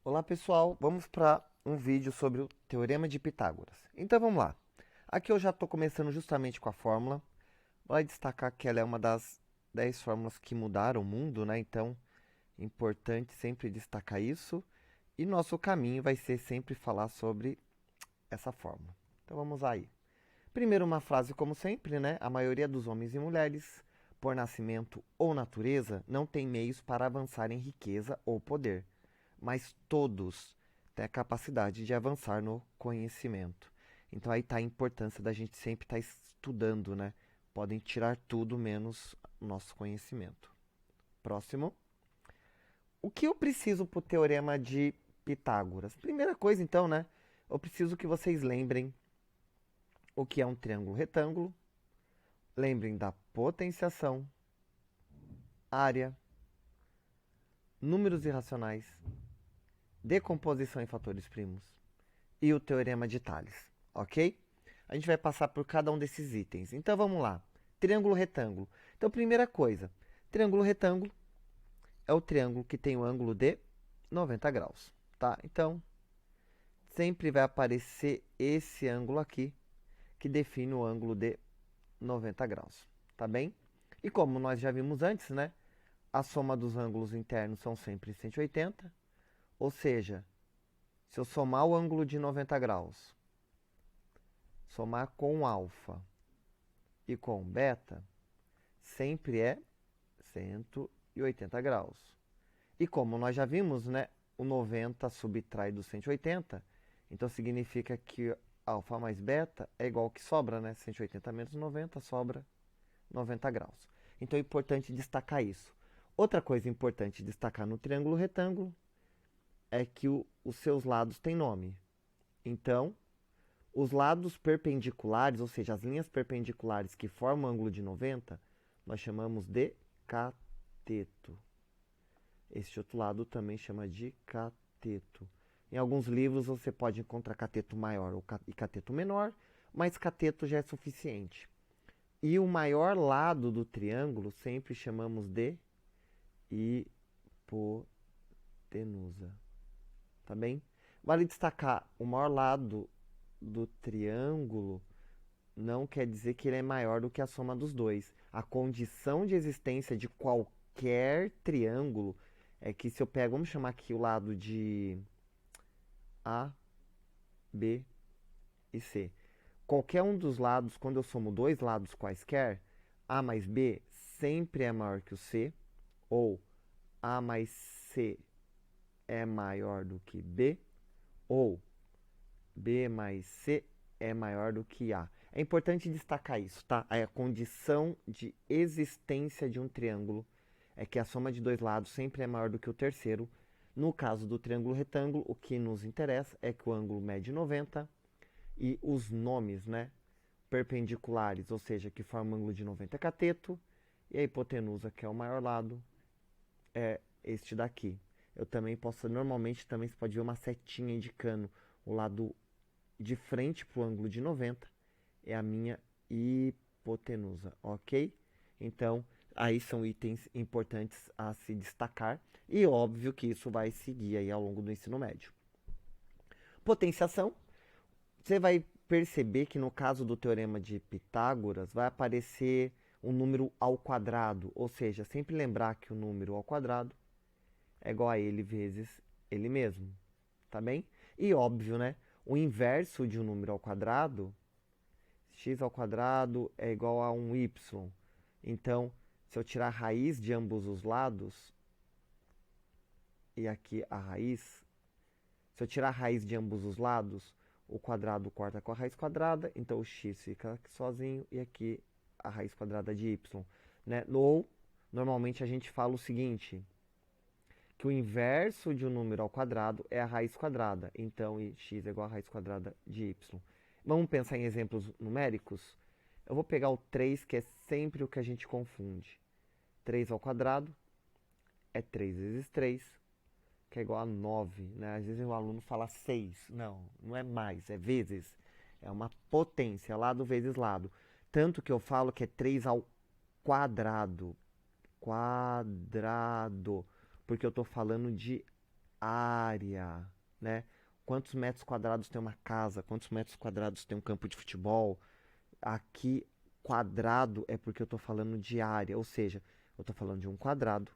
Olá pessoal, vamos para um vídeo sobre o Teorema de Pitágoras. Então vamos lá. Aqui eu já estou começando justamente com a fórmula. Vale destacar que ela é uma das 10 fórmulas que mudaram o mundo, né? Então é importante sempre destacar isso. E nosso caminho vai ser sempre falar sobre essa fórmula. Então vamos aí. Primeiro uma frase como sempre, né? A maioria dos homens e mulheres, por nascimento ou natureza, não tem meios para avançar em riqueza ou poder, mas todos têm a capacidade de avançar no conhecimento. Então aí está a importância da gente sempre estar estudando, né? Podem tirar tudo menos o nosso conhecimento. Próximo. O que eu preciso para o teorema de Pitágoras? Primeira coisa, então, né? Eu preciso que vocês lembrem o que é um triângulo retângulo. Lembrem da potenciação, área, números irracionais, decomposição em fatores primos e o teorema de Tales, ok? A gente vai passar por cada um desses itens. Então vamos lá. Triângulo retângulo. Então, primeira coisa, triângulo retângulo é o triângulo que tem o ângulo de 90 graus, tá? Então, sempre vai aparecer esse ângulo aqui que define o ângulo de 90 graus, tá bem? E como nós já vimos antes, né? A soma dos ângulos internos são sempre 180, ou seja, se eu somar o ângulo de 90 graus, somar com alfa e com beta, sempre é 180 graus. E como nós já vimos, né, o 90 subtrai do 180, então significa que alfa mais beta é igual ao que sobra, né? 180 menos 90 sobra 90 graus. Então é importante destacar isso. Outra coisa importante destacar no triângulo retângulo é que os seus lados têm nome. Então, os lados perpendiculares, ou seja, as linhas perpendiculares que formam o ângulo de 90, nós chamamos de cateto. Este outro lado também chama de cateto. Em alguns livros você pode encontrar cateto maior e cateto menor, mas cateto já é suficiente. E o maior lado do triângulo sempre chamamos de hipotenusa. Tá bem? Vale destacar, o maior lado do triângulo não quer dizer que ele é maior do que a soma dos dois. A condição de existência de qualquer triângulo é que se eu pego, vamos chamar aqui o lado de A, B e C. Qualquer um dos lados, quando eu somo dois lados quaisquer, A mais B sempre é maior que o C, ou A mais C é maior do que B, ou B mais C é maior do que A. É importante destacar isso, tá? A condição de existência de um triângulo é que a soma de dois lados sempre é maior do que o terceiro. No caso do triângulo retângulo, o que nos interessa é que o ângulo mede 90 e os nomes, né, perpendiculares, ou seja, que formam o ângulo de 90 é cateto, e a hipotenusa, que é o maior lado, é este daqui. Eu também posso, normalmente também você pode ver uma setinha indicando o lado de frente para o ângulo de 90 é a minha hipotenusa, ok? Então, aí são itens importantes a se destacar e óbvio que isso vai seguir aí ao longo do ensino médio. Potenciação, você vai perceber que no caso do teorema de Pitágoras vai aparecer um número ao quadrado, ou seja, sempre lembrar que o número ao quadrado é igual a ele vezes ele mesmo, tá bem? E óbvio, né? O inverso de um número ao quadrado, x ao quadrado é igual a um y. Então, se eu tirar a raiz de ambos os lados, e aqui a raiz, se eu tirar a raiz de ambos os lados, o quadrado corta com a raiz quadrada, então o x fica aqui sozinho e aqui a raiz quadrada de y. Né? Ou, normalmente a gente fala o seguinte, que o inverso de um número ao quadrado é a raiz quadrada. Então, x é igual a raiz quadrada de y. Vamos pensar em exemplos numéricos? Eu vou pegar o 3, que é sempre o que a gente confunde. 3 ao quadrado é 3 vezes 3, que é igual a 9. Né? Às vezes o aluno fala 6. Não, não é mais, é vezes. É uma potência, lado vezes lado. Tanto que eu falo que é 3 ao quadrado. Quadrado. Porque eu estou falando de área, né? Quantos metros quadrados tem uma casa? Quantos metros quadrados tem um campo de futebol? Aqui, quadrado é porque eu estou falando de área, ou seja, eu estou falando de um quadrado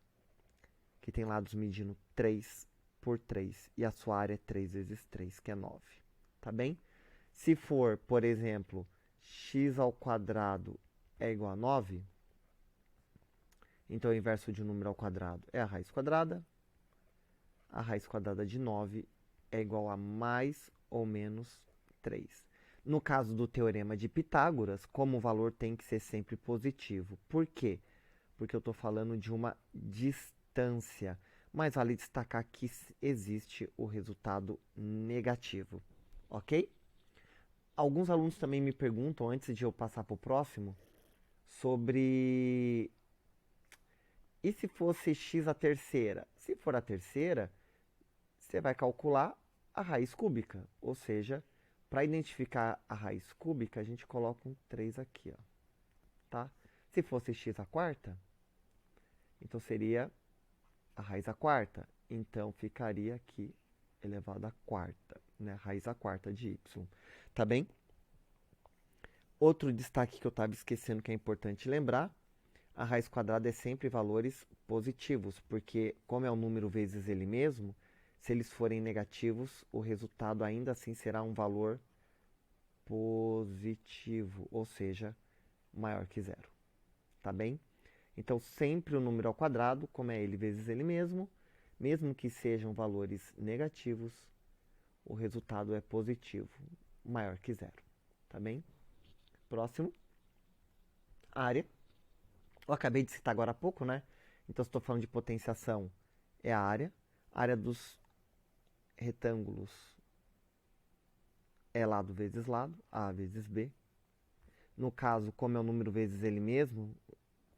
que tem lados medindo 3 por 3 e a sua área é 3 vezes 3, que é 9, tá bem? Se for, por exemplo, x ao quadrado é igual a 9, então o inverso de um número ao quadrado é a raiz quadrada. A raiz quadrada de 9 é igual a mais ou menos 3. No caso do teorema de Pitágoras, como o valor tem que ser sempre positivo. Por quê? Porque eu estou falando de uma distância. Mas vale destacar que existe o resultado negativo. Ok? Alguns alunos também me perguntam, antes de eu passar para o próximo, sobre... E se fosse x a terceira? Se for a terceira, você vai calcular a raiz cúbica. Ou seja, para identificar a raiz cúbica, a gente coloca um 3 aqui, ó, tá? Se fosse x à quarta, então seria a raiz à quarta. Então ficaria aqui elevado à quarta, né? Raiz à quarta de y. Tá bem? Outro destaque que eu estava esquecendo que é importante lembrar, a raiz quadrada é sempre valores positivos, porque como é um número vezes ele mesmo, se eles forem negativos, o resultado ainda assim será um valor positivo, ou seja, maior que zero. Tá bem? Então, sempre o número ao quadrado, como é ele vezes ele mesmo que sejam valores negativos, o resultado é positivo, maior que zero. Tá bem? Próximo. Área. Eu acabei de citar agora há pouco, né? Então, se estou falando de potenciação, é a área. A área dos retângulos é lado vezes lado, A vezes B. No caso, como é o número vezes ele mesmo,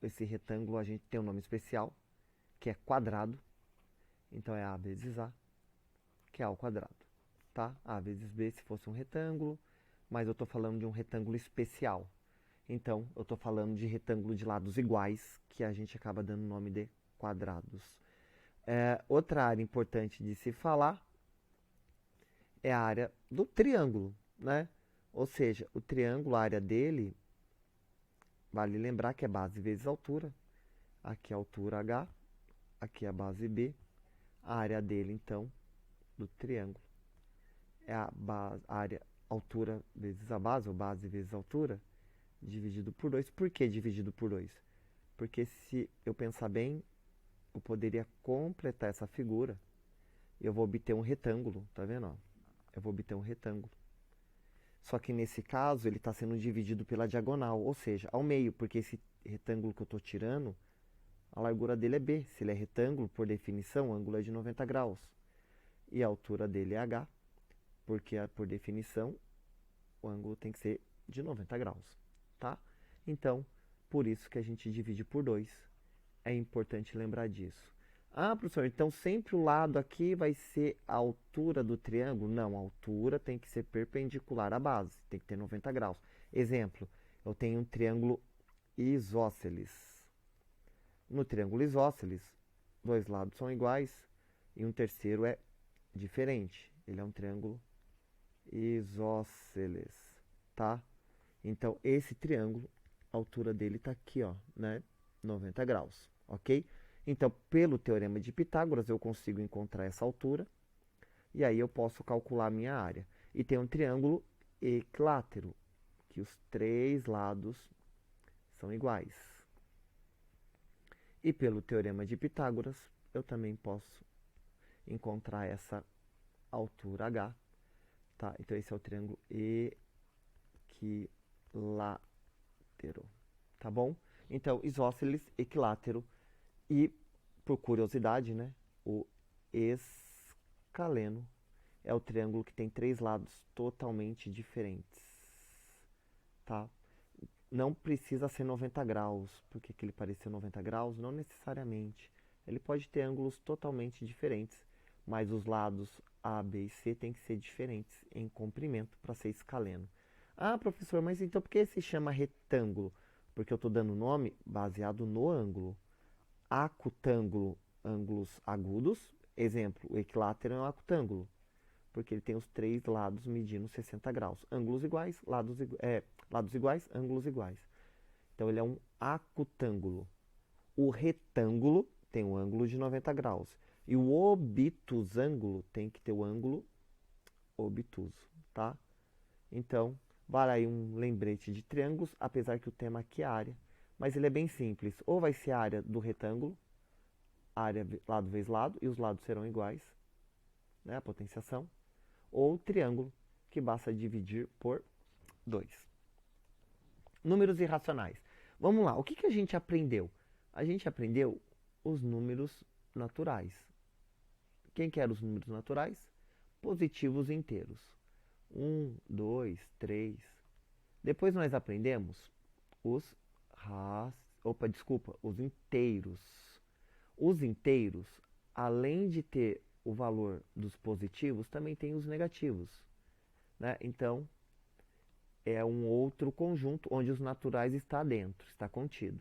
esse retângulo a gente tem um nome especial, que é quadrado. Então é A vezes A, que é A ao quadrado. Tá? A vezes B se fosse um retângulo, mas eu estou falando de um retângulo especial. Então, eu estou falando de retângulo de lados iguais, que a gente acaba dando o nome de quadrados. Outra área importante de se falar é a área do triângulo, né? Ou seja, o triângulo, a área dele, vale lembrar que é base vezes altura. Aqui é a altura H, aqui é a base B. A área dele, então, do triângulo é a área altura vezes a base, ou base vezes altura, dividido por 2. Por que dividido por 2? Porque se eu pensar bem, eu poderia completar essa figura e eu vou obter um retângulo, tá vendo? Ó? Eu vou obter um retângulo. Só que nesse caso ele está sendo dividido pela diagonal, ou seja, ao meio, porque esse retângulo que eu estou tirando, a largura dele é B. Se ele é retângulo, por definição, o ângulo é de 90 graus. E a altura dele é H, porque por definição o ângulo tem que ser de 90 graus. Tá? Então, por isso que a gente divide por 2. É importante lembrar disso. Ah, professor, então sempre o lado aqui vai ser a altura do triângulo? Não, a altura tem que ser perpendicular à base, tem que ter 90 graus. Exemplo, eu tenho um triângulo isósceles. No triângulo isósceles, dois lados são iguais e um terceiro é diferente. Ele é um triângulo isósceles, tá? Então, esse triângulo, a altura dele está aqui, ó, né? 90 graus, ok? Então, pelo teorema de Pitágoras, eu consigo encontrar essa altura e aí eu posso calcular a minha área. E tem um triângulo equilátero, que os três lados são iguais. E pelo teorema de Pitágoras, eu também posso encontrar essa altura H, tá? Então, esse é o triângulo equilátero, tá bom? Então, isósceles, equilátero e, por curiosidade, né, o escaleno é o triângulo que tem três lados totalmente diferentes, tá? Não precisa ser 90 graus, porque que ele parecer 90 graus, não necessariamente. Ele pode ter ângulos totalmente diferentes, mas os lados A, B e C têm que ser diferentes em comprimento para ser escaleno. Ah, professor, mas então por que se chama retângulo? Porque eu estou dando nome baseado no ângulo. Acutângulo, ângulos agudos, Exemplo, o equilátero é um acutângulo, porque ele tem os três lados medindo 60 graus. Ângulos iguais, lados iguais, ângulos iguais. Então ele é um acutângulo. O retângulo tem um ângulo de 90 graus. E o obtusângulo tem que ter o ângulo obtuso, tá? Então, vale aí um lembrete de triângulos, apesar que o tema aqui é área. Mas ele é bem simples. Ou vai ser a área do retângulo, área lado vezes lado, e os lados serão iguais, né, a potenciação. Ou triângulo, que basta dividir por 2. Números irracionais. Vamos lá, o que a gente aprendeu? A gente aprendeu os números naturais. Quem quer os números naturais? Positivos inteiros. 1, 2, 3. Depois nós aprendemos os os inteiros. Os inteiros, além de ter o valor dos positivos, também tem os negativos, né? Então, é um outro conjunto onde os naturais está dentro, está contido.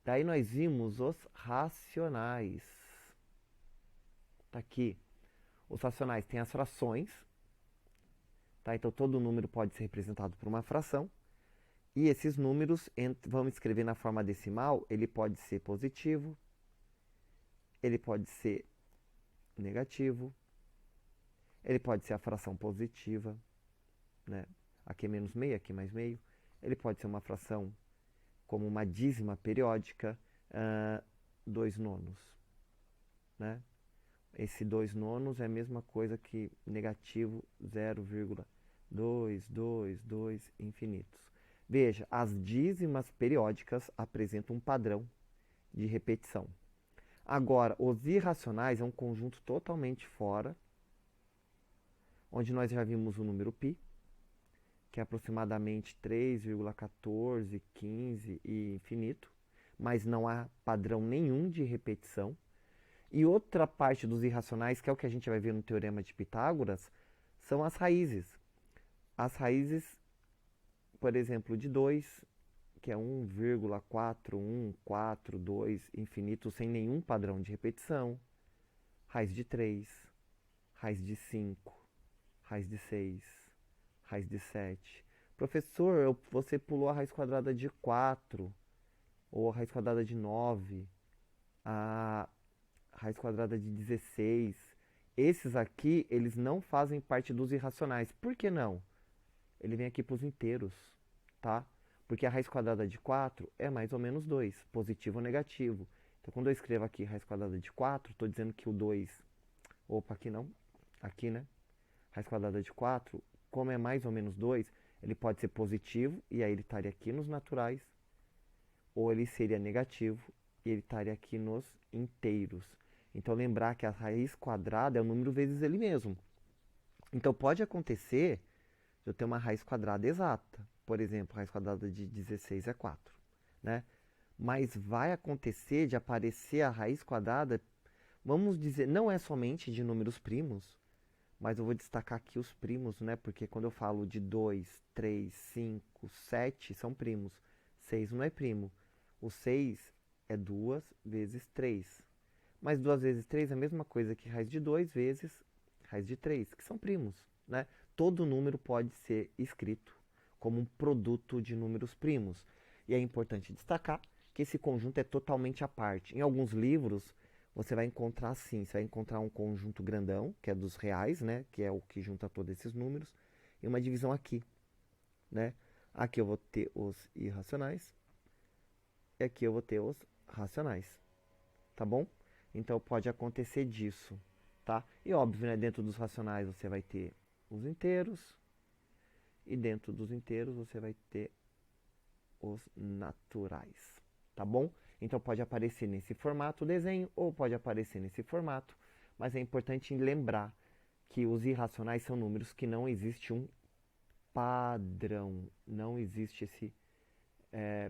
Daí nós vimos os racionais. Tá aqui. Os racionais têm as frações, tá? Então todo número pode ser representado por uma fração. E esses números, vamos escrever na forma decimal, ele pode ser positivo, ele pode ser negativo, ele pode ser a fração positiva, né? Aqui é menos meio, aqui é mais meio. Ele pode ser uma fração como uma dízima periódica, 2 nonos, né? Esse 2 nonos é a mesma coisa que negativo 0,222 infinitos. Veja, as dízimas periódicas apresentam um padrão de repetição. Agora, os irracionais é um conjunto totalmente fora, onde nós já vimos o número π, que é aproximadamente 3,1415 e infinito, mas não há padrão nenhum de repetição. E outra parte dos irracionais, que é o que a gente vai ver no Teorema de Pitágoras, são as raízes. As raízes, por exemplo, de 2, que é 1,4142 infinito, sem nenhum padrão de repetição. Raiz de 3, raiz de 5, raiz de 6, raiz de 7. Professor, você pulou a raiz quadrada de 4, ou a raiz quadrada de 9, a raiz quadrada de 16. Esses aqui, eles não fazem parte dos irracionais. Por que não? Ele vem aqui para os inteiros, tá? Porque a raiz quadrada de 4 é mais ou menos 2, positivo ou negativo. Então, quando eu escrevo aqui raiz quadrada de 4, estou dizendo que o 2... Opa, aqui não. Aqui, né? Raiz quadrada de 4, como é mais ou menos 2, ele pode ser positivo, e aí ele estaria aqui nos naturais, ou ele seria negativo, e ele estaria aqui nos inteiros. Então, lembrar que a raiz quadrada é o número vezes ele mesmo. Então, pode acontecer de eu ter uma raiz quadrada exata. Por exemplo, a raiz quadrada de 16 é 4, né? Mas vai acontecer de aparecer a raiz quadrada, vamos dizer, não é somente de números primos, mas eu vou destacar aqui os primos, né? Porque quando eu falo de 2, 3, 5, 7, são primos. 6 não é primo. O 6 é 2 vezes 3. Mas 2 vezes 3 é a mesma coisa que raiz de 2 vezes raiz de 3, que são primos, né? Todo número pode ser escrito como um produto de números primos. E é importante destacar que esse conjunto é totalmente à parte. Em alguns livros, você vai encontrar assim, você vai encontrar um conjunto grandão, que é dos reais, né? Que é o que junta todos esses números, e uma divisão aqui, né? Aqui eu vou ter os irracionais, e aqui eu vou ter os racionais, tá bom? Então pode acontecer disso, tá? E óbvio, né? Dentro dos racionais você vai ter os inteiros, e dentro dos inteiros você vai ter os naturais, tá bom? Então pode aparecer nesse formato o desenho, ou pode aparecer nesse formato, mas é importante lembrar que os irracionais são números que não existe um padrão, não existe esse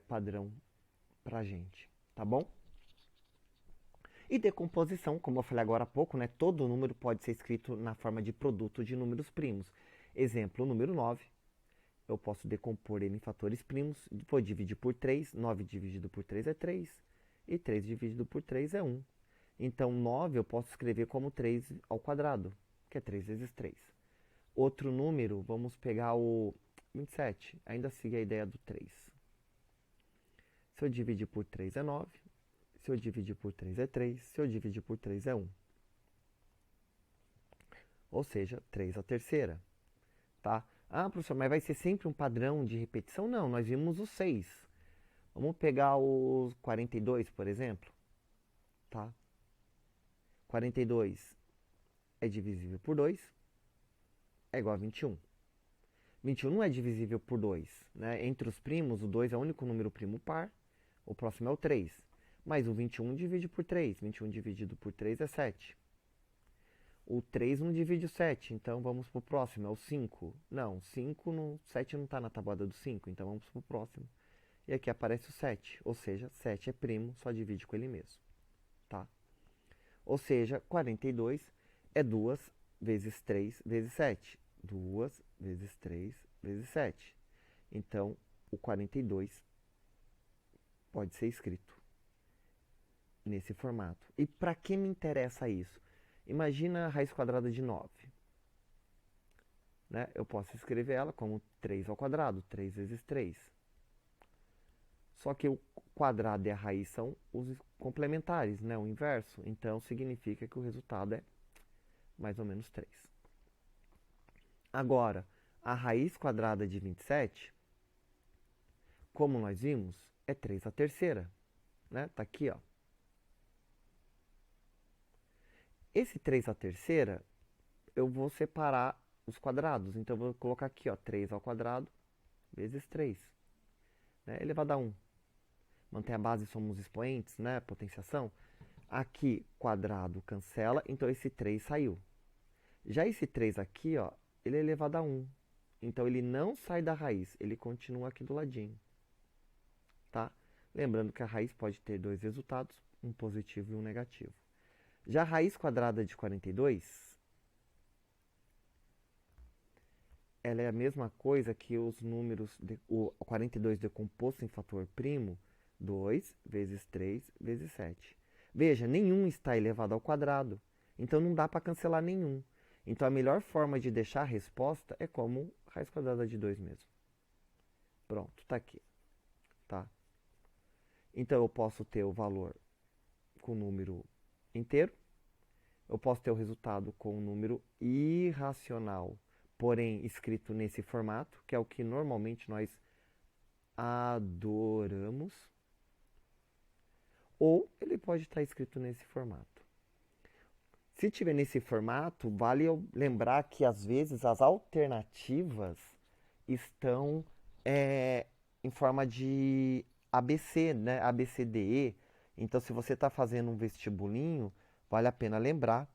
padrão pra gente, tá bom? E decomposição, como eu falei agora há pouco, né? Todo número pode ser escrito na forma de produto de números primos. Exemplo, o número 9. Eu posso decompor ele em fatores primos, vou dividir por 3, 9 dividido por 3 é 3, e 3 dividido por 3 é 1. Então, 9 eu posso escrever como 3 ao quadrado, que é 3 vezes 3. Outro número, vamos pegar o 27. Ainda siga a ideia do 3. Se eu dividir por 3 é 9. Se eu dividir por 3 é 3. Se eu dividir por 3 é 1. Ou seja, 3 à terceira. Tá? Ah, professor, mas vai ser sempre um padrão de repetição? Não, nós vimos o 6. Vamos pegar os 42, por exemplo. Tá? 42 é divisível por 2, é igual a 21. 21 não é divisível por 2. Né? Entre os primos, o 2 é o único número primo par. O próximo é o 3. Mas o 21 divide por 3. 21 dividido por 3 é 7. O 3 não divide o 7, então vamos para o próximo, é o 5. Não, 7 não está na tabuada do 5, então vamos para o próximo. E aqui aparece o 7, ou seja, 7 é primo, só divide com ele mesmo. Tá? Ou seja, 42 é 2 vezes 3 vezes 7. 2 vezes 3 vezes 7. Então, o 42 pode ser escrito nesse formato. E para que me interessa isso? Imagina a raiz quadrada de 9. Né? Eu posso escrever ela como 3 ao quadrado, 3 vezes 3. Só que o quadrado e a raiz são os complementares, né? O inverso. Então, significa que o resultado é mais ou menos 3. Agora, a raiz quadrada de 27, como nós vimos, é 3 à terceira. Né? Tá aqui, ó. Esse 3 à terceira, eu vou separar os quadrados. Então, eu vou colocar aqui, ó, 3 ao quadrado vezes 3. Né? Elevado a 1. Manter a base, somos expoentes, né? Potenciação. Aqui, quadrado cancela, então esse 3 saiu. Já esse 3 aqui, ó, ele é elevado a 1. Então, ele não sai da raiz, ele continua aqui do ladinho. Tá? Lembrando que a raiz pode ter dois resultados, um positivo e um negativo. Já a raiz quadrada de 42, ela é a mesma coisa que os números, o 42 decomposto em fator primo, 2 vezes 3 vezes 7. Veja, nenhum está elevado ao quadrado, então não dá para cancelar nenhum. Então a melhor forma de deixar a resposta é como raiz quadrada de 2 mesmo. Pronto, está aqui. Tá? Então eu posso ter o valor com número inteiro, eu posso ter o resultado com um número irracional, porém escrito nesse formato, que é o que normalmente nós adoramos, ou ele pode estar escrito nesse formato. Se tiver nesse formato, vale eu lembrar que às vezes as alternativas estão em forma de ABC, né? ABCDE. Então, se você está fazendo um vestibulinho, vale a pena lembrar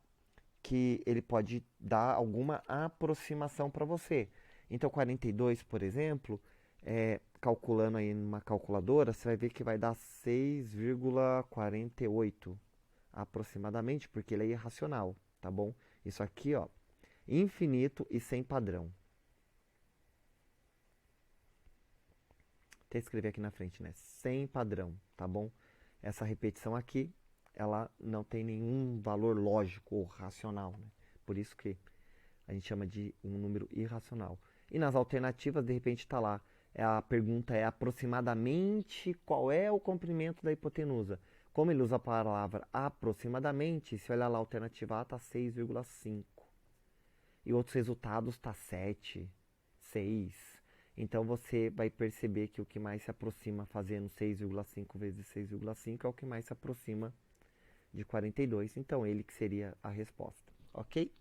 que ele pode dar alguma aproximação para você. Então, 42, por exemplo, calculando aí numa calculadora, você vai ver que vai dar 6,48 aproximadamente, porque ele é irracional, tá bom? Isso aqui, ó, infinito e sem padrão. Até escrever aqui na frente, né? Sem padrão, tá bom? Essa repetição aqui, ela não tem nenhum valor lógico ou racional, né? Por isso que a gente chama de um número irracional. E nas alternativas, de repente, está lá. A pergunta é aproximadamente qual é o comprimento da hipotenusa. Como ele usa a palavra aproximadamente, se olhar lá a alternativa A está 6,5. E outros resultados está 7, 6. Então você vai perceber que o que mais se aproxima fazendo 6,5 vezes 6,5 é o que mais se aproxima de 42. Então ele que seria a resposta. Ok?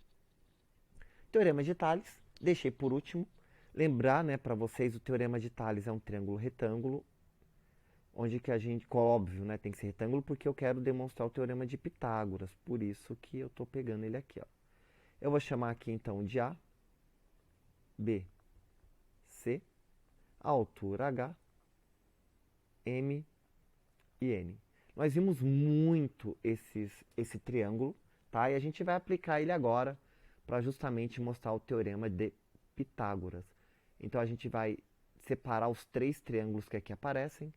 Teorema de Tales, deixei por último. Lembrar, né, para vocês, o teorema de Tales é um triângulo retângulo, onde que a gente, óbvio, né, tem que ser retângulo porque eu quero demonstrar o teorema de Pitágoras, por isso que eu estou pegando ele aqui, ó. Eu vou chamar aqui então de A, B, C, a altura H, M e N. Nós vimos muito esse triângulo, tá? E a gente vai aplicar ele agora para justamente mostrar o teorema de Pitágoras. Então a gente vai separar os três triângulos que aqui aparecem.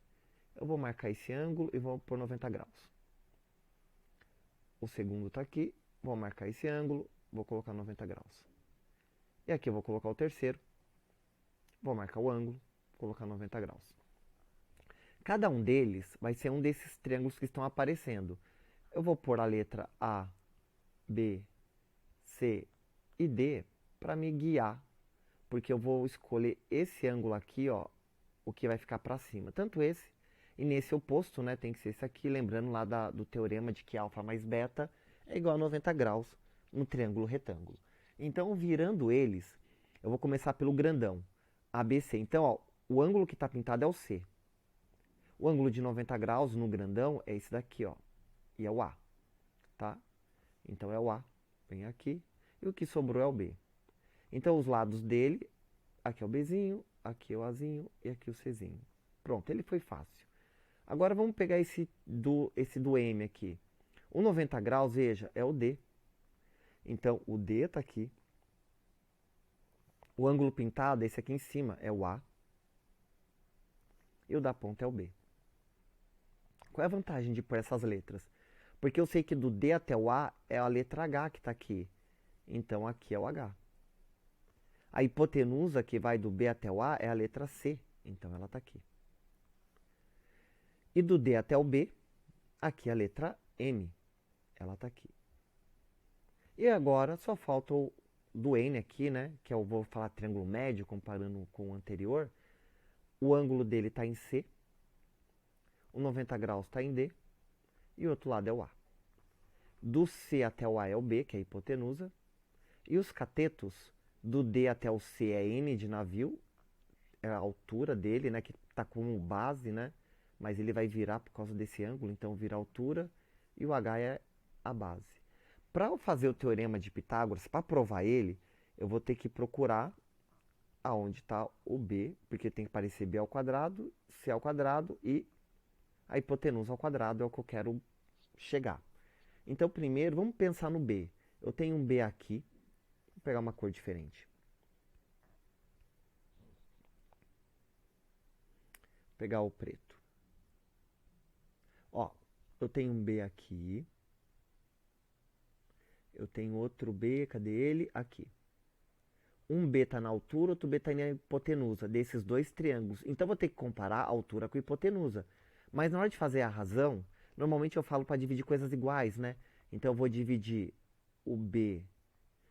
Eu vou marcar esse ângulo e vou por 90 graus. o segundo está aqui, vou marcar esse ângulo, vou colocar 90 graus. E aqui eu vou colocar o terceiro, vou marcar o ângulo, colocar 90 graus. Cada um deles vai ser um desses triângulos que estão aparecendo. Eu vou pôr a letra A, B, C e D para me guiar, porque eu vou escolher esse ângulo aqui, ó, o que vai ficar para cima. Tanto esse, e nesse oposto, né, tem que ser esse aqui, lembrando lá do teorema de que alfa mais beta é igual a 90 graus no triângulo retângulo. Então, virando eles, eu vou começar pelo grandão, ABC. Então, ó, o ângulo que está pintado é o C. O ângulo de 90 graus no grandão é esse daqui, ó, e é o A, tá? Então, é o A, vem aqui, e o que sobrou é o B. Então, os lados dele, aqui é o Bzinho, aqui é o Azinho e aqui o Czinho. Pronto, ele foi fácil. Agora, vamos pegar esse do M aqui. O 90 graus, veja, é o D. Então, o D está aqui. O ângulo pintado, esse aqui em cima, é o A. E o da ponta é o B. Qual é a vantagem de pôr essas letras? Porque eu sei que do D até o A é a letra H que está aqui. Então, aqui é o H. A hipotenusa que vai do B até o A é a letra C. Então, ela está aqui. E do D até o B, aqui é a letra M. Ela está aqui. E agora, só falta o do N aqui, né? Que eu vou falar triângulo médio, comparando com o anterior. O ângulo dele está em C. O 90 graus está em D. E o outro lado é o A. Do C até o A é o B, que é a hipotenusa. E os catetos, do D até o C é N de navio. É a altura dele, né? Que está como base, né? Mas ele vai virar por causa desse ângulo. Então, vira a altura. E o H é a base. Para eu fazer o teorema de Pitágoras, para provar ele, eu vou ter que procurar aonde está o B, porque tem que parecer B ao quadrado, C ao quadrado e a hipotenusa ao quadrado é o que eu quero chegar. Então, primeiro, vamos pensar no B. Eu tenho um B aqui, vou pegar uma cor diferente. Vou pegar o preto. Ó, eu tenho um B aqui. Eu tenho outro B, cadê ele? Aqui. Um B está na altura, outro B está na hipotenusa, desses dois triângulos. Então, eu vou ter que comparar a altura com a hipotenusa. Mas na hora de fazer a razão, normalmente eu falo para dividir coisas iguais, né? Então, eu vou dividir o B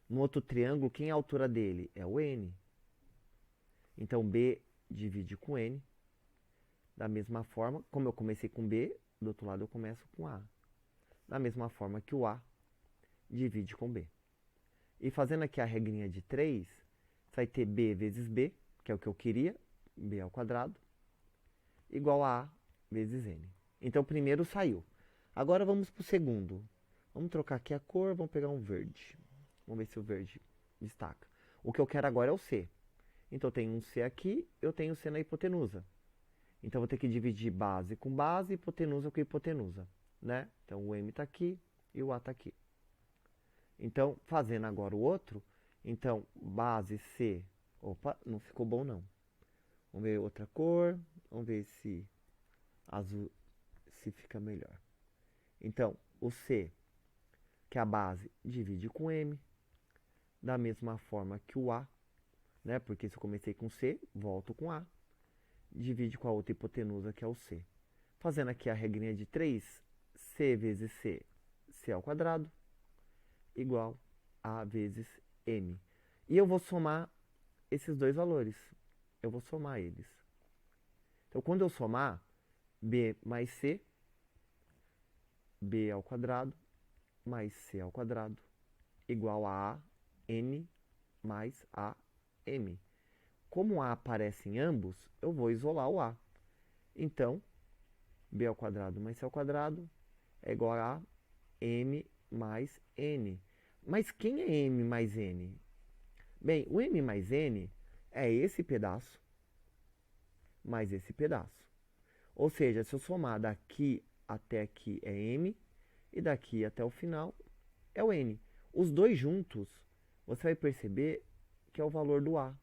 no outro triângulo. Quem é a altura dele? É o N. Então, B divide com N. Da mesma forma, como eu comecei com B, do outro lado eu começo com A. Da mesma forma que o A divide com B. E fazendo aqui a regrinha de 3, vai ter B vezes B, que é o que eu queria, B ao quadrado, igual a A vezes N. Então, o primeiro saiu. Agora, vamos para o segundo. Vamos trocar aqui a cor, vamos pegar um verde. Vamos ver se o verde destaca. O que eu quero agora é o C. Então, eu tenho um C aqui, eu tenho C na hipotenusa. Então, eu vou ter que dividir base com base, hipotenusa com hipotenusa, né? Então, o M está aqui e o A está aqui. Então, fazendo agora o outro, então, base C, opa, não ficou bom não. Vamos ver outra cor, vamos ver se azul, se fica melhor. Então, o C, que é a base, divide com M, da mesma forma que o A, né? Porque se eu comecei com C, volto com A, divide com a outra hipotenusa, que é o C. Fazendo aqui a regrinha de 3, C vezes C, C ao quadrado, igual a vezes M. E eu vou somar esses dois valores. Eu vou somar eles. Então, quando eu somar, B mais C, B ao quadrado, mais C ao quadrado, igual a N mais A M. Como A aparece em ambos, eu vou isolar o A. Então, B ao quadrado mais C ao quadrado é igual a M mais N. Mas quem é M mais N? Bem, o M mais N é esse pedaço mais esse pedaço. Ou seja, se eu somar daqui até aqui é M e daqui até o final é o N. Os dois juntos, você vai perceber que é o valor do A.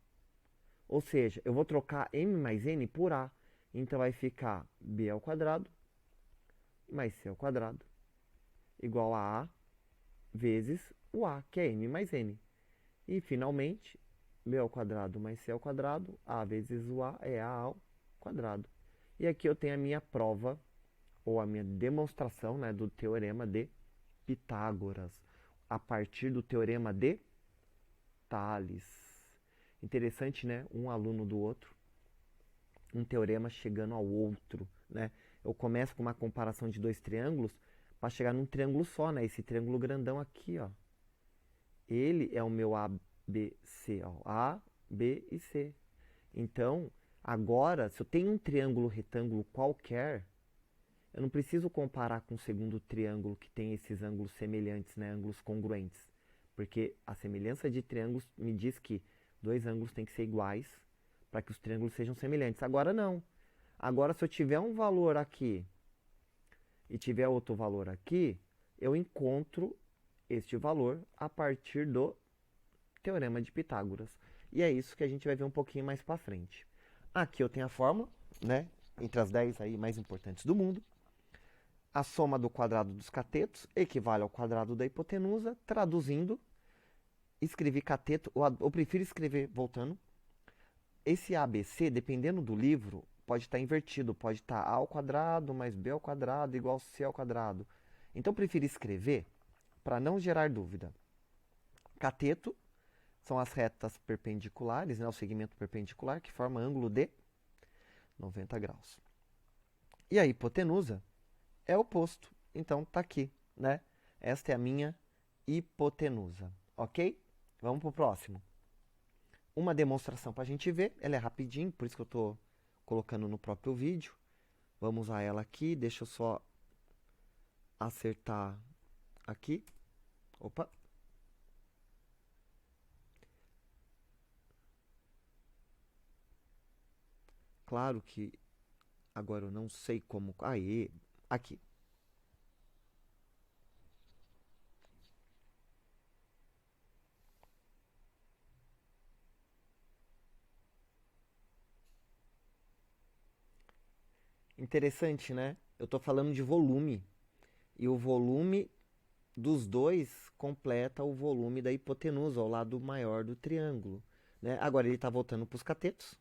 Ou seja, eu vou trocar M mais N por A. Então, vai ficar B ao quadrado mais C ao quadrado igual a vezes o A, que é M mais N. E, finalmente, B ao quadrado mais C ao quadrado, A vezes o A é A ao quadrado. E aqui eu tenho a minha prova, ou a minha demonstração, né, do teorema de Pitágoras, a partir do teorema de Tales. Interessante, né? Um aluno do outro, um teorema chegando ao outro, né? Eu começo com uma comparação de dois triângulos para chegar num triângulo só, né? Esse triângulo grandão aqui, ó. Ele é o meu ABC, ó. A, B e C. Então, agora, se eu tenho um triângulo retângulo qualquer, eu não preciso comparar com o segundo triângulo que tem esses ângulos semelhantes, né? Ângulos congruentes. Porque a semelhança de triângulos me diz que dois ângulos têm que ser iguais para que os triângulos sejam semelhantes. Agora não. Agora, se eu tiver um valor aqui e tiver outro valor aqui, eu encontro este valor a partir do teorema de Pitágoras. E é isso que a gente vai ver um pouquinho mais para frente. Aqui eu tenho a fórmula, né? Entre as 10 aí mais importantes do mundo. A soma do quadrado dos catetos equivale ao quadrado da hipotenusa. Traduzindo, escrevi cateto, eu prefiro escrever, voltando, esse ABC, dependendo do livro, pode estar invertido, pode estar A ao quadrado mais B ao quadrado igual C ao quadrado. Então eu prefiro escrever para não gerar dúvida. Cateto são as retas perpendiculares, né, o segmento perpendicular que forma ângulo de 90 graus. E a hipotenusa é o oposto. Então tá aqui, né? Esta é a minha hipotenusa, ok? Vamos pro próximo. Uma demonstração para a gente ver, ela é rapidinho, por isso que eu estou colocando no próprio vídeo. Vamos usar ela aqui, deixa eu só acertar aqui. Opa! Claro que agora eu não sei como... Aê! Aqui. Interessante, né? Eu estou falando de volume. E o volume dos dois completa o volume da hipotenusa, ao lado maior do triângulo. Né? Agora ele está voltando para os catetos,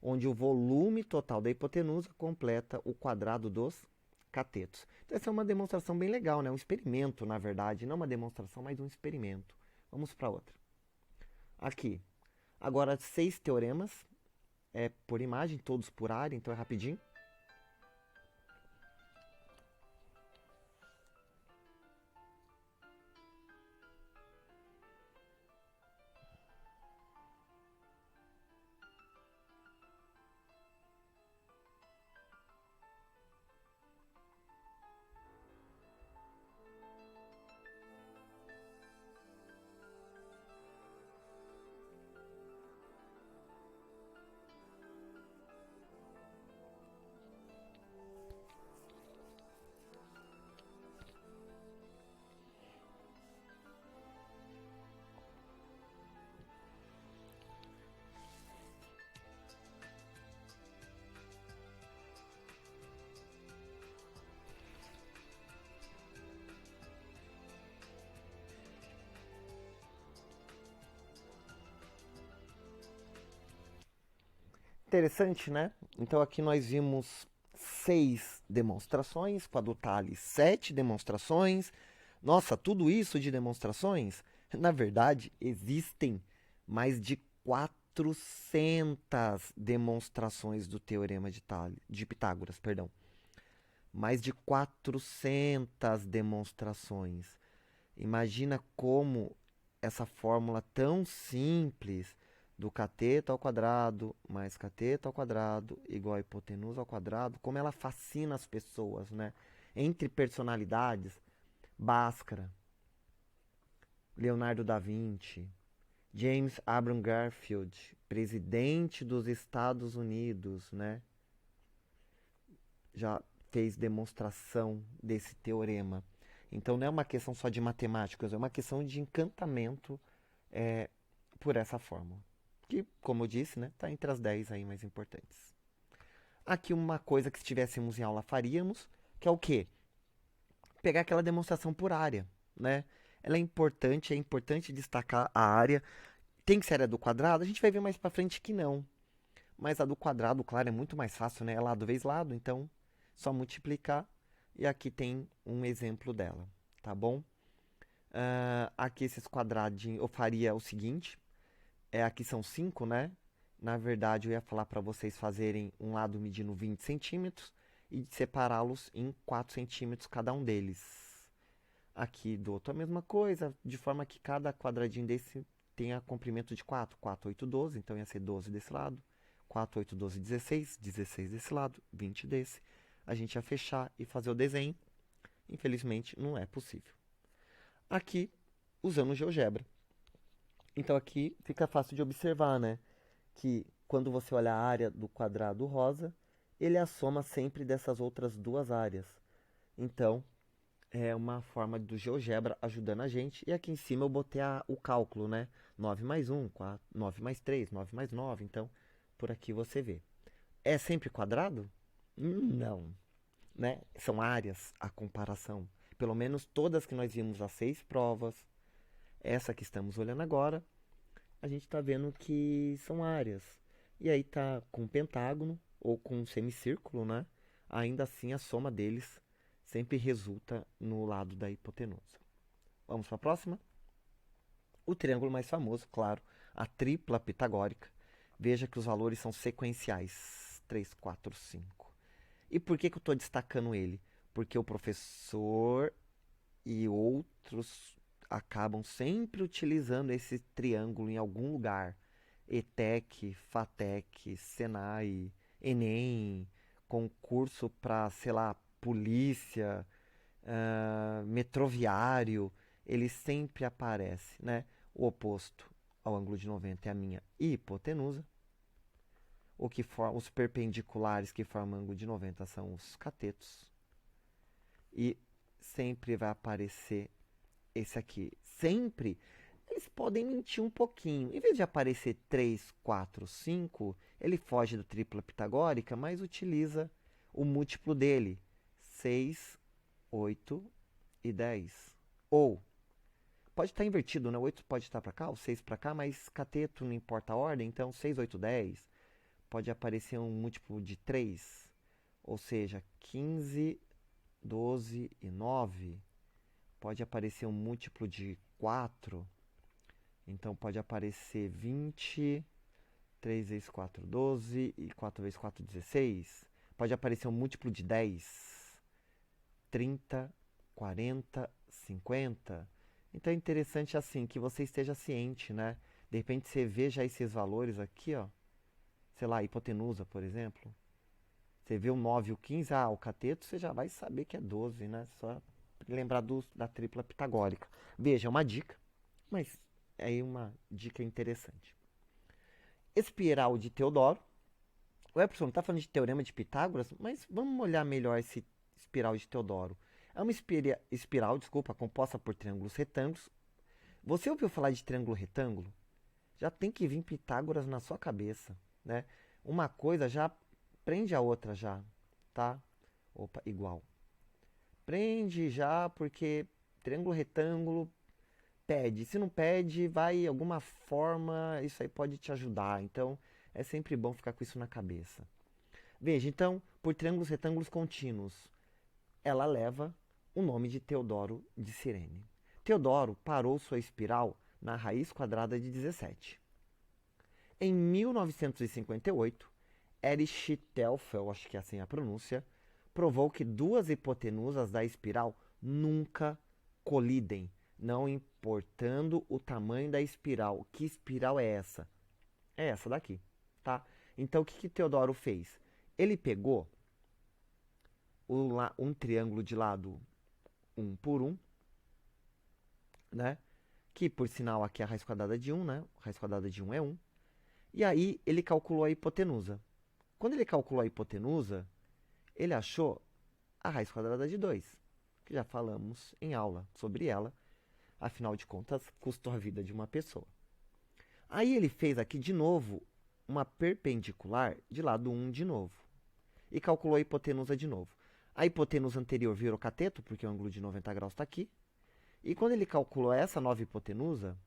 onde o volume total da hipotenusa completa o quadrado dos catetos. Então essa é uma demonstração bem legal, né? Um experimento, na verdade. Não uma demonstração, mas um experimento. Vamos para outra. Aqui. Agora 6 teoremas. É por imagem, todos por área, então é rapidinho. Interessante, né? Então aqui nós vimos 6 demonstrações, com a do Tales 7 demonstrações. Nossa, tudo isso de demonstrações? Na verdade, existem mais de 400 demonstrações do teorema de Pitágoras, perdão. Mais de 400 demonstrações. Imagina como essa fórmula tão simples do cateto ao quadrado mais cateto ao quadrado igual a hipotenusa ao quadrado, como ela fascina as pessoas, né? Entre personalidades, Bhaskara, Leonardo da Vinci, James Abraham Garfield, presidente dos Estados Unidos, né? Já fez demonstração desse teorema. Então não é uma questão só de matemáticas, é uma questão de encantamento por essa fórmula. Que, como eu disse, né, está entre as 10 aí mais importantes. Aqui uma coisa que se estivéssemos em aula faríamos, que é o quê? Pegar aquela demonstração por área, né? ela é importante destacar a área. Tem que ser a área do quadrado, a gente vai ver mais pra frente que não. Mas a do quadrado, claro, é muito mais fácil, né? É lado vezes lado, então só multiplicar. E aqui tem um exemplo dela, tá bom? Aqui esses quadradinhos, eu faria o seguinte. Aqui são 5, né? Na verdade, eu ia falar para vocês fazerem um lado medindo 20 centímetros e separá-los em 4 centímetros cada um deles. Aqui do outro a mesma coisa, de forma que cada quadradinho desse tenha comprimento de 4. 4, 8, 12, então ia ser 12 desse lado. 4, 8, 12, 16. 16 desse lado, 20 desse. A gente ia fechar e fazer o desenho. Infelizmente, não é possível. Aqui, usando o GeoGebra. Então aqui fica fácil de observar, né? Que quando você olha a área do quadrado rosa, ele é a soma sempre dessas outras duas áreas. Então, é uma forma do GeoGebra ajudando a gente. E aqui em cima eu botei o cálculo, né? 9 mais 1, 4, 9 mais 3, 9 mais 9. Então, por aqui você vê. É sempre quadrado? Não, né? São áreas a comparação. Pelo menos todas que nós vimos as 6 provas, essa que estamos olhando agora, a gente está vendo que são áreas. E aí tá com pentágono ou com um semicírculo, né? Ainda assim a soma deles sempre resulta no lado da hipotenusa. Vamos para a próxima? O triângulo mais famoso, claro, a tripla pitagórica. Veja que os valores são sequenciais. 3, 4, 5. E por que eu estou destacando ele? Porque o professor e outros acabam sempre utilizando esse triângulo em algum lugar. ETEC, FATEC, Senai, Enem, concurso para, sei lá, polícia, metroviário, ele sempre aparece, né? O oposto ao ângulo de 90 é a minha hipotenusa. Os perpendiculares que formam ângulo de 90 são os catetos. E sempre vai aparecer esse aqui. Sempre. Eles podem mentir um pouquinho. Em vez de aparecer 3, 4, 5, ele foge do tripla pitagórica, mas utiliza o múltiplo dele. 6, 8 e 10. Ou, pode estar invertido, né? O 8 pode estar para cá, o 6 para cá, mas cateto não importa a ordem, então 6, 8, 10. Pode aparecer um múltiplo de 3, ou seja, 15, 12 e 9. Pode aparecer um múltiplo de 4, então pode aparecer 20, 3 vezes 4, 12 e 4 vezes 4, 16. Pode aparecer um múltiplo de 10, 30, 40, 50. Então é interessante assim que você esteja ciente, né? De repente você veja esses valores aqui, ó. Sei lá, hipotenusa, por exemplo. Você vê o 9 e o 15, o cateto, você já vai saber que é 12, né? Só lembrar da tripla pitagórica. Veja, é uma dica, mas é aí uma dica interessante. Espiral de Teodoro. Ué, professor, não está falando de teorema de Pitágoras? Mas vamos olhar melhor esse espiral de Teodoro. É uma espiral, composta por triângulos retângulos. Você ouviu falar de triângulo retângulo? Já tem que vir Pitágoras na sua cabeça, né? Uma coisa já prende a outra já, tá? Opa, igual. Prende já porque triângulo retângulo pede. Se não pede, vai alguma forma, isso aí pode te ajudar. Então, é sempre bom ficar com isso na cabeça. Veja, então, por triângulos retângulos contínuos, ela leva o nome de Teodoro de Cirene. Teodoro parou sua espiral na raiz quadrada de 17. Em 1958, Erich Teufel, acho que é assim a pronúncia, provou que duas hipotenusas da espiral nunca colidem, não importando o tamanho da espiral. Que espiral é essa? É essa daqui, tá? Então, o que Teodoro fez? Ele pegou um triângulo de lado 1 por 1, né? Que, por sinal, aqui é a raiz quadrada de 1, né? A raiz quadrada de 1 é 1. E aí, ele calculou a hipotenusa. Quando ele calculou a hipotenusa, ele achou a raiz quadrada de 2, que já falamos em aula sobre ela. Afinal de contas, custou a vida de uma pessoa. Aí ele fez aqui de novo uma perpendicular de lado 1 de novo. E calculou a hipotenusa de novo. A hipotenusa anterior virou cateto, porque o ângulo de 90 graus está aqui. E quando ele calculou essa nova hipotenusa,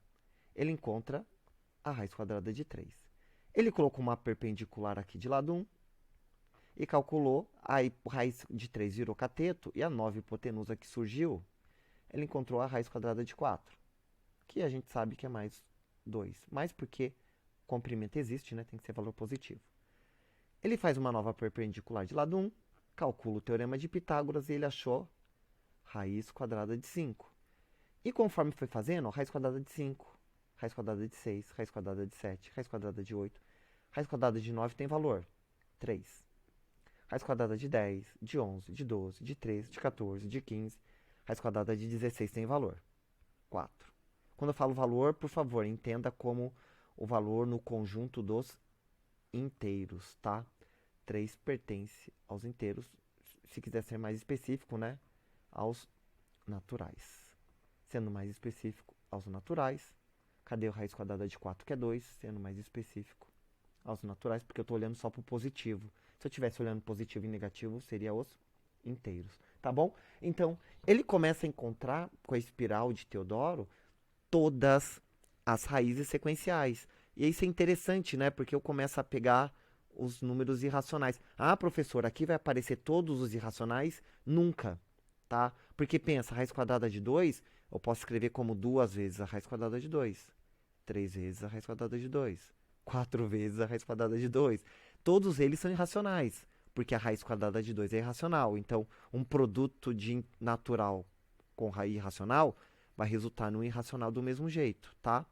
ele encontra a raiz quadrada de 3. Ele colocou uma perpendicular aqui de lado 1 e calculou, a raiz de 3 virou cateto, e a nova hipotenusa que surgiu, ele encontrou a raiz quadrada de 4, que a gente sabe que é mais 2. Mas porque comprimento existe, né? Tem que ser valor positivo. Ele faz uma nova perpendicular de lado 1, calcula o teorema de Pitágoras e ele achou raiz quadrada de 5. E conforme foi fazendo, raiz quadrada de 5, raiz quadrada de 6, raiz quadrada de 7, raiz quadrada de 8, raiz quadrada de 9 tem valor 3. Raiz quadrada de 10, de 11, de 12, de 13, de 14, de 15, raiz quadrada de 16 tem valor 4. Quando eu falo valor, por favor, entenda como o valor no conjunto dos inteiros, tá? 3 pertence aos inteiros, se quiser ser mais específico, né? Aos naturais. Sendo mais específico, aos naturais. Cadê a raiz quadrada de 4, que é 2? Sendo mais específico, aos naturais, porque eu estou olhando só para o positivo. Se eu estivesse olhando positivo e negativo, seria os inteiros, tá bom? Então, ele começa a encontrar, com a espiral de Teodoro, todas as raízes sequenciais. E isso é interessante, né? Porque eu começo a pegar os números irracionais. Ah, professor, aqui vai aparecer todos os irracionais? Nunca, tá? Porque pensa, a raiz quadrada de 2, eu posso escrever como 2 vezes a raiz quadrada de 2, 3 vezes a raiz quadrada de 2, 4 vezes a raiz quadrada de 2. Todos eles são irracionais, porque a raiz quadrada de 2 é irracional. Então, um produto de natural com raiz irracional vai resultar num irracional do mesmo jeito, tá?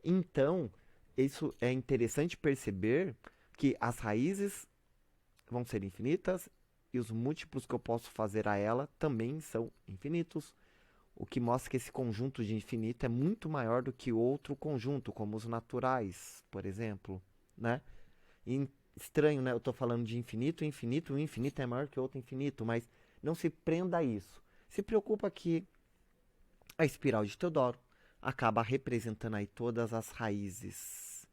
Então, isso é interessante perceber que as raízes vão ser infinitas e os múltiplos que eu posso fazer a ela também são infinitos, o que mostra que esse conjunto de infinito é muito maior do que outro conjunto, como os naturais, por exemplo, né? E estranho, né? Eu estou falando de infinito, infinito, o infinito é maior que outro infinito, mas não se prenda a isso. Se preocupa que a espiral de Teodoro acaba representando aí todas as raízes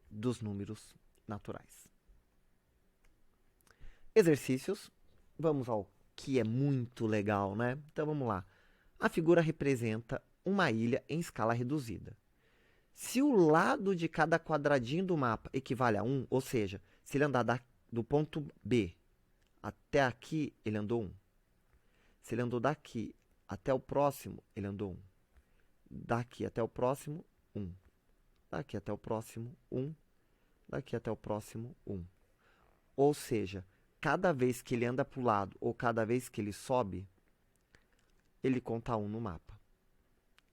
dos números naturais. Exercícios. Vamos ao que é muito legal, né? Então vamos lá. A figura representa uma ilha em escala reduzida. Se o lado de cada quadradinho do mapa equivale a 1, ou seja, se ele andar do ponto B até aqui, ele andou 1. Se ele andou daqui até o próximo, ele andou 1. Daqui até o próximo, 1. Daqui até o próximo, 1. Daqui até o próximo, 1. Ou seja, cada vez que ele anda para o lado ou cada vez que ele sobe, ele conta 1 no mapa.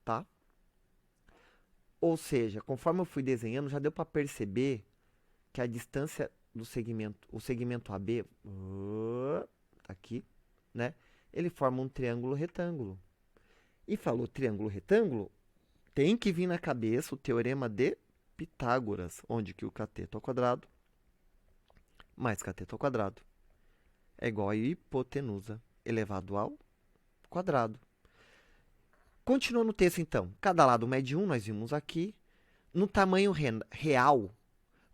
Tá? Ou seja, conforme eu fui desenhando, já deu para perceber que a distância do segmento, o segmento AB, aqui, né? Ele forma um triângulo retângulo. E falou triângulo retângulo, tem que vir na cabeça o teorema de Pitágoras, onde que o cateto ao quadrado mais cateto ao quadrado é igual a hipotenusa elevado ao quadrado. Continua no texto, então. Cada lado mede 1, nós vimos aqui. No tamanho real,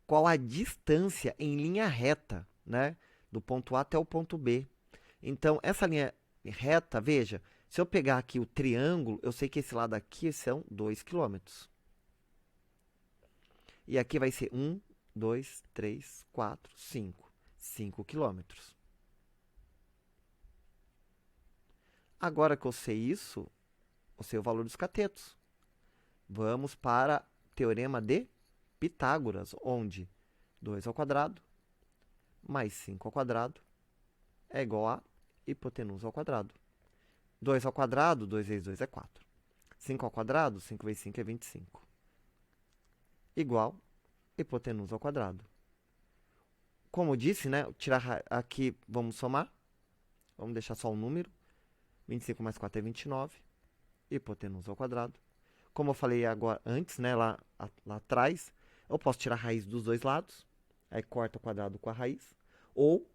qual a distância em linha reta, né? Do ponto A até o ponto B. Então, essa linha reta, veja, se eu pegar aqui o triângulo, eu sei que esse lado aqui são 2 km. E aqui vai ser 1, 2, 3, 4, 5. 5 km. Agora que eu sei isso, eu sei o valor dos catetos. Vamos para o teorema de Pitágoras, onde 2 ao quadrado mais 5 ao quadrado é igual a hipotenusa ao quadrado. 2 ao quadrado, 2 vezes 2 é 4. 5 ao quadrado, 5 vezes 5 é 25. Igual hipotenusa ao quadrado. Como eu disse, né? Tirar aqui, vamos somar. Vamos deixar só um número. 25 mais 4 é 29. Hipotenusa ao quadrado. Como eu falei agora antes, né? Lá atrás, eu posso tirar a raiz dos dois lados. Aí corta o quadrado com a raiz. Ou,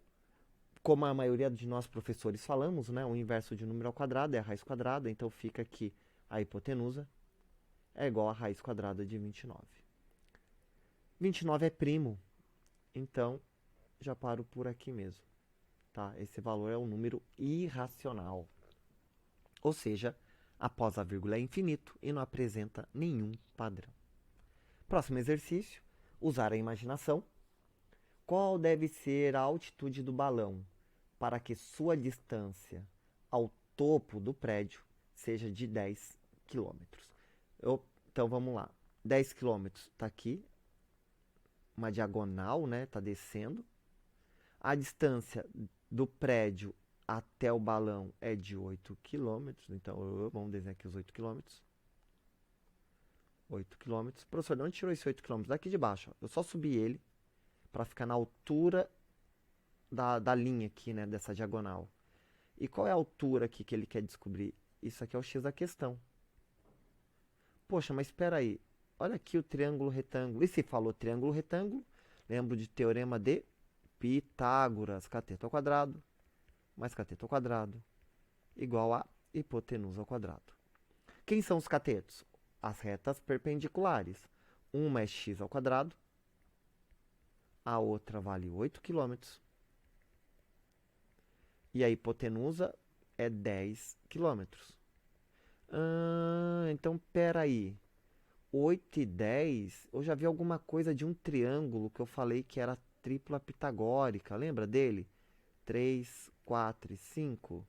como a maioria de nós professores falamos, né? O inverso de número ao quadrado é a raiz quadrada. Então fica aqui a hipotenusa é igual a raiz quadrada de 29. 29 é primo. Então, já paro por aqui mesmo. Tá? Esse valor é um número irracional. Ou seja, Após a vírgula é infinito e não apresenta nenhum padrão. Próximo exercício, usar a imaginação. Qual deve ser a altitude do balão para que sua distância ao topo do prédio seja de 10 quilômetros? Então vamos lá. 10 quilômetros está aqui, uma diagonal, né? Está descendo. A distância do prédio até o balão é de 8 quilômetros. Então vamos desenhar aqui os 8 quilômetros. 8 quilômetros. Professor, de onde tirou esse 8 quilômetros? Daqui de baixo. Ó. Eu só subi ele para ficar na altura da linha aqui, né? Dessa diagonal. E qual é a altura aqui que ele quer descobrir? Isso aqui é o x da questão. Poxa, mas espera aí. Olha aqui o triângulo retângulo. E se falou triângulo retângulo, lembro de teorema de Pitágoras. Cateto ao quadrado mais cateto ao quadrado igual a hipotenusa ao quadrado. Quem são os catetos? As retas perpendiculares. Uma é x ao quadrado, a outra vale 8 quilômetros. E a hipotenusa é 10 quilômetros. Então, peraí. 8 e 10, eu já vi alguma coisa de um triângulo que eu falei que era tripla pitagórica. Lembra dele? 3, 4 e 5.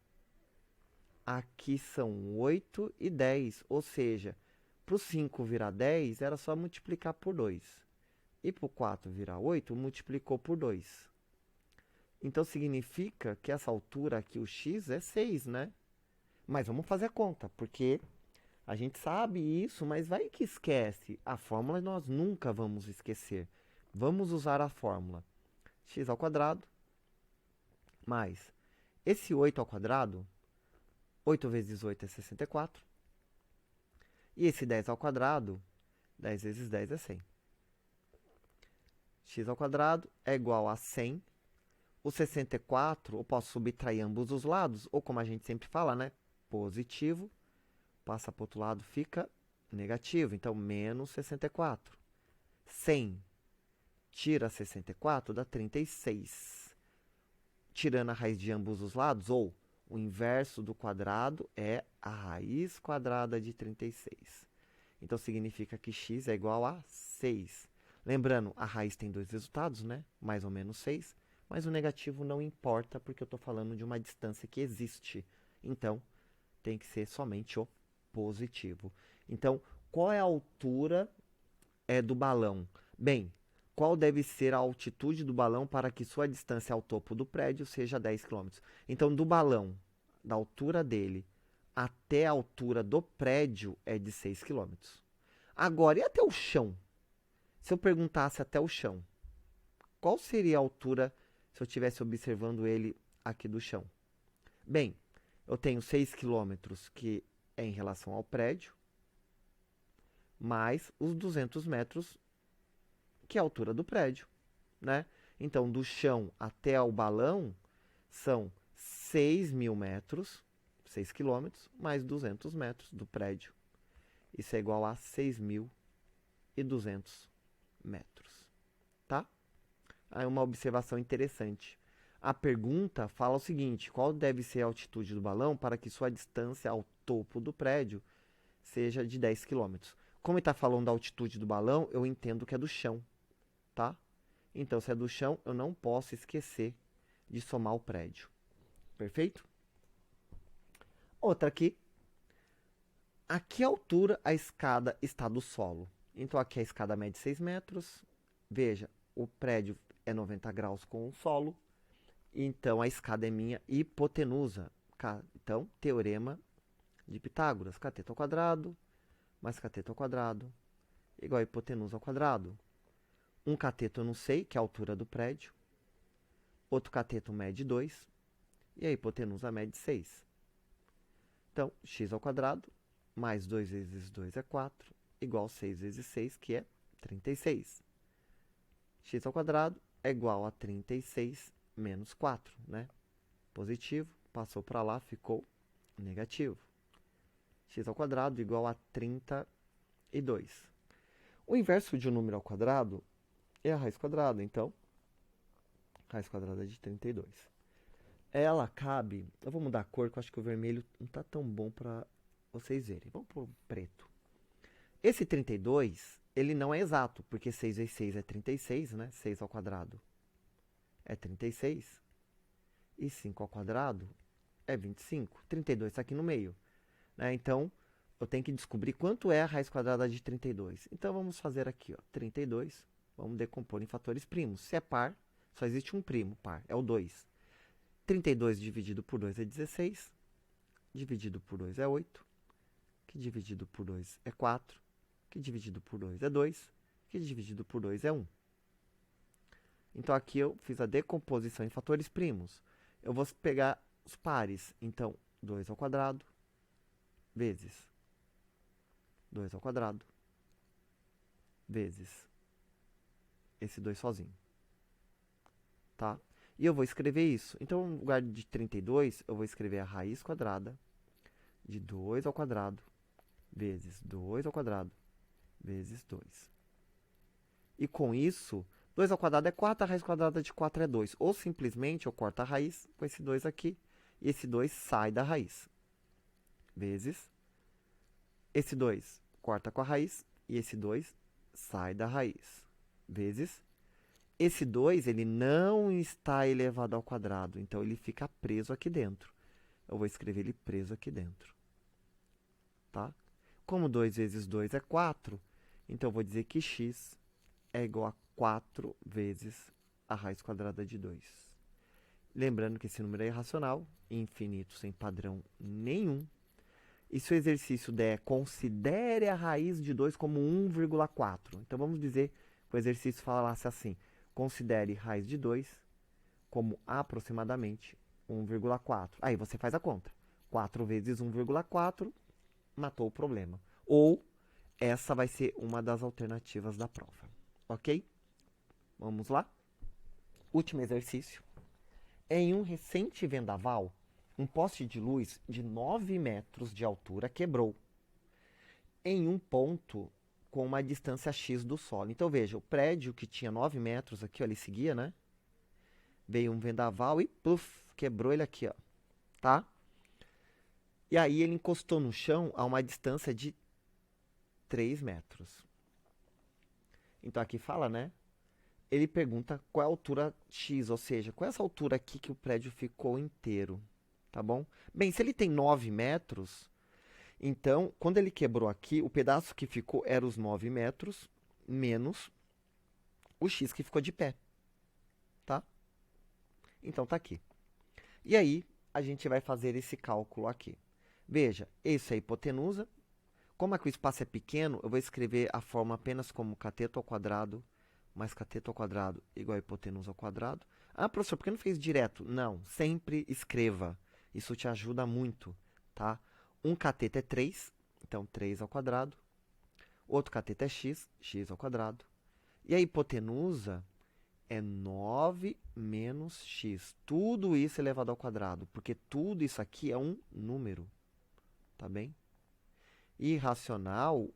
Aqui são 8 e 10. Ou seja, para o 5 virar 10, era só multiplicar por 2. E para o 4 virar 8, multiplicou por 2. Então, significa que essa altura aqui, o x, é 6, né? Mas vamos fazer a conta, porque a gente sabe isso, mas vai que esquece. A fórmula nós nunca vamos esquecer. Vamos usar a fórmula x ao quadrado mais esse 8 ao quadrado. 8 vezes 8 é 64. E esse 10 ao quadrado, 10 vezes 10 é 100. X ao quadrado é igual a 100. O 64, eu posso subtrair ambos os lados, ou como a gente sempre fala, né? Positivo. Passa para o outro lado, fica negativo. Então, menos 64. 100 tira 64, dá 36. Tirando a raiz de ambos os lados, ou o inverso do quadrado é a raiz quadrada de 36. Então, significa que x é igual a 6. Lembrando, a raiz tem dois resultados, né? Mais ou menos 6. Mas o negativo não importa, porque eu estou falando de uma distância que existe. Então, tem que ser somente o positivo. Então, qual é a altura do balão? Bem, qual deve ser a altitude do balão para que sua distância ao topo do prédio seja 10 km? Então, do balão, da altura dele até a altura do prédio é de 6 km. Agora, e até o chão? Se eu perguntasse até o chão, qual seria a altura se eu estivesse observando ele aqui do chão? Bem, eu tenho 6 km, que é em relação ao prédio, mais os 200 metros, que é a altura do prédio, né? Então, do chão até o balão, são 6.000 metros, 6 quilômetros, mais 200 metros do prédio. Isso é igual a 6.200 metros, tá? Aí uma observação interessante. A pergunta fala o seguinte: qual deve ser a altitude do balão para que sua distância ao topo do prédio seja de 10 km? Como ele está falando da altitude do balão, eu entendo que é do chão, tá? Então, se é do chão, eu não posso esquecer de somar o prédio. Perfeito? Outra aqui. A que altura a escada está do solo? Então, aqui a escada mede 6 metros. Veja, o prédio é 90 graus com o solo. Então, a escada é minha hipotenusa. Então, teorema de Pitágoras. Cateto ao quadrado mais cateto ao quadrado igual a hipotenusa ao quadrado. Um cateto eu não sei, que é a altura do prédio. Outro cateto mede 2. E a hipotenusa mede 6. Então, x ao quadrado mais 2 vezes 2 é 4, igual a 6 vezes 6, que é 36. X ao quadrado é igual a 36 menos 4, né? Positivo, passou para lá, ficou negativo. X ao quadrado igual a 32. O inverso de um número ao quadrado é a raiz quadrada, então, raiz quadrada de 32. Ela cabe, eu vou mudar a cor, que eu acho que o vermelho não está tão bom para vocês verem. Vamos por preto. Esse 32, ele não é exato, porque 6 vezes 6 é 36, né? 6 ao quadrado é 36. E 5 ao quadrado é 25. 32 está aqui no meio, né? Então, eu tenho que descobrir quanto é a raiz quadrada de 32. Então, vamos fazer aqui, ó, 32. Vamos decompor em fatores primos. Se é par, só existe um primo par, é o 2. 32 dividido por 2 é 16. Dividido por 2 é 8. Que dividido por 2 é 4. Que dividido por 2 é 2. Que dividido por 2 é 1. Então, aqui eu fiz a decomposição em fatores primos. Eu vou pegar os pares. Então, 2 ao quadrado vezes 2 ao quadrado vezes esse 2 sozinho. Tá? E eu vou escrever isso. Então, no lugar de 32, eu vou escrever a raiz quadrada de 2 ao quadrado vezes 2 ao quadrado vezes 2. E com isso, 2 ao quadrado é 4, a raiz quadrada de 4 é 2. Ou simplesmente eu corto a raiz com esse 2 aqui, e esse 2 sai da raiz. Vezes esse 2 corta com a raiz, e esse 2 sai da raiz. Vezes esse 2, ele não está elevado ao quadrado, então ele fica preso aqui dentro. Eu vou escrever ele preso aqui dentro. Tá? Como 2 vezes 2 é 4, então eu vou dizer que x é igual a 4 vezes a raiz quadrada de 2. Lembrando que esse número é irracional, infinito, sem padrão nenhum. E se o exercício der, considere a raiz de 2 como 1,4. Então, vamos dizer que o exercício falasse assim: considere raiz de 2 como aproximadamente 1,4. Aí você faz a conta. 4 vezes 1,4 matou o problema. Ou essa vai ser uma das alternativas da prova. Ok? Vamos lá? Último exercício. Em um recente vendaval, um poste de luz de 9 metros de altura quebrou em um ponto com uma distância x do solo. Então, veja, o prédio que tinha 9 metros aqui, ó, ele seguia, né? Veio um vendaval e, pluf, quebrou ele aqui, ó, tá? E aí ele encostou no chão a uma distância de 3 metros. Então, aqui fala, né? Ele pergunta qual é a altura x, ou seja, qual é essa altura aqui que o prédio ficou inteiro, tá bom? Bem, se ele tem 9 metros, então, quando ele quebrou aqui, o pedaço que ficou era os 9 metros, menos o x que ficou de pé, tá? Então, tá aqui. E aí, a gente vai fazer esse cálculo aqui. Veja, isso é a hipotenusa. Como aqui o espaço é pequeno, eu vou escrever a forma apenas como cateto ao quadrado mais cateto ao quadrado igual a hipotenusa ao quadrado. Ah, professor, por que não fez direto? Não, sempre escreva. Isso te ajuda muito, tá? Um cateto é 3, então 3 ao quadrado. Outro cateto é x, x ao quadrado. E a hipotenusa é 9 menos x. Tudo isso elevado ao quadrado, porque tudo isso aqui é um número, tá bem? E racional,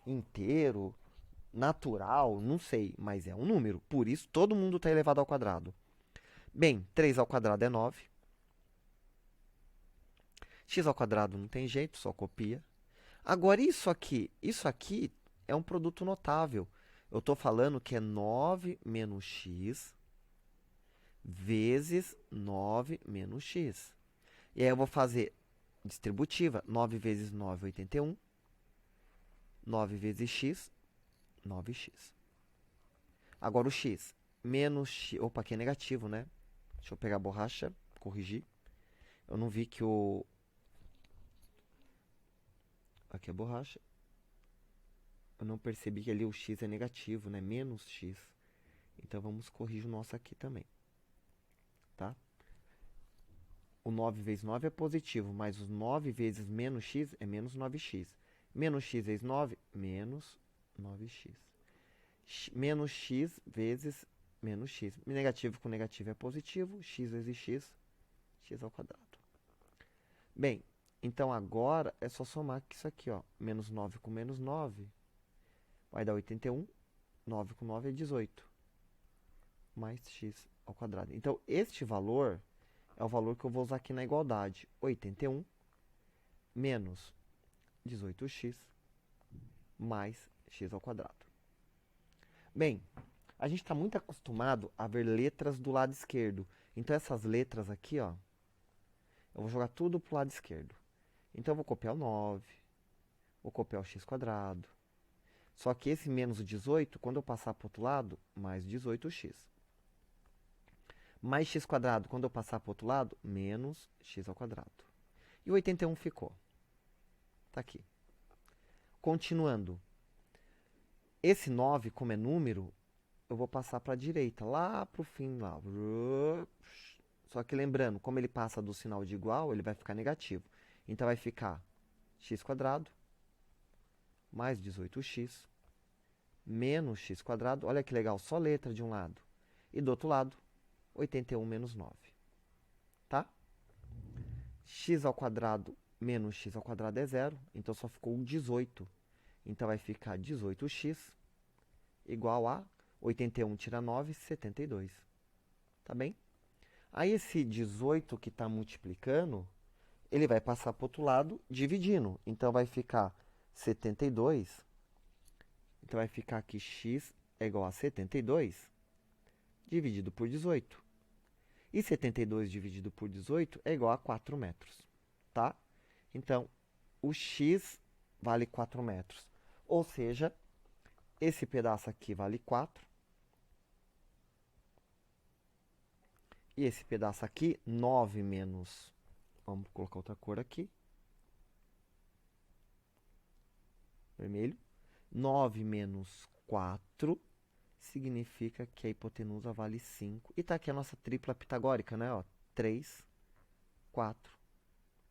inteiro, natural, não sei, mas é um número. Por isso, todo mundo está elevado ao quadrado. Bem, 3 ao quadrado é 9. X ao quadrado não tem jeito, só copia. Agora, isso aqui é um produto notável. Eu estou falando que é 9 menos x vezes 9 menos x. E aí eu vou fazer distributiva. 9 vezes 9, 81. 9 vezes x, 9x. Agora o x menos x... Opa, aqui é negativo, né? Deixa eu pegar a borracha, corrigir. Eu não vi que o... Aqui é a borracha. Eu não percebi que ali o x é negativo, né? Menos x. Então, vamos corrigir o nosso aqui também. Tá? O 9 vezes 9 é positivo, mas os 9 vezes menos x é menos 9x. Menos x vezes 9, menos 9x. Menos x vezes menos x. Negativo com negativo é positivo. X vezes x, x ao quadrado. Bem, então agora é só somar isso aqui, ó. Menos 9 com menos 9 vai dar 81. 9 com 9 é 18. Mais x ao quadrado. Então, este valor é o valor que eu vou usar aqui na igualdade. 81 menos 18x mais x ao quadrado. Bem, a gente está muito acostumado a ver letras do lado esquerdo. Então, essas letras aqui, ó, eu vou jogar tudo para o lado esquerdo. Então, eu vou copiar o 9, vou copiar o x quadrado. Só que esse menos o 18, quando eu passar para o outro lado, mais 18x. Mais x quadrado, quando eu passar para o outro lado, menos x ao quadrado. E o 81 ficou. Tá aqui. Continuando. Esse 9, como é número, eu vou passar para a direita, lá para o fim. Lá. Só que lembrando, como ele passa do sinal de igual, ele vai ficar negativo. Então, vai ficar x quadrado mais 18x menos x quadrado. Olha que legal, só letra de um lado. E do outro lado, 81 menos 9. Tá? X ao quadrado menos x ao quadrado é zero. Então, só ficou 18. Então, vai ficar 18x igual a 81 tira 9, 72. Tá bem? Aí, esse 18 que está multiplicando, ele vai passar para o outro lado dividindo. Então, vai ficar 72. Então, vai ficar aqui x é igual a 72 dividido por 18. E 72 dividido por 18 é igual a 4 metros. Tá? Então, o x vale 4 metros. Ou seja, esse pedaço aqui vale 4. E esse pedaço aqui, 9 menos... Vamos colocar outra cor aqui. Vermelho. 9 menos 4 significa que a hipotenusa vale 5. E tá aqui a nossa tripla pitagórica, né? Ó, 3, 4,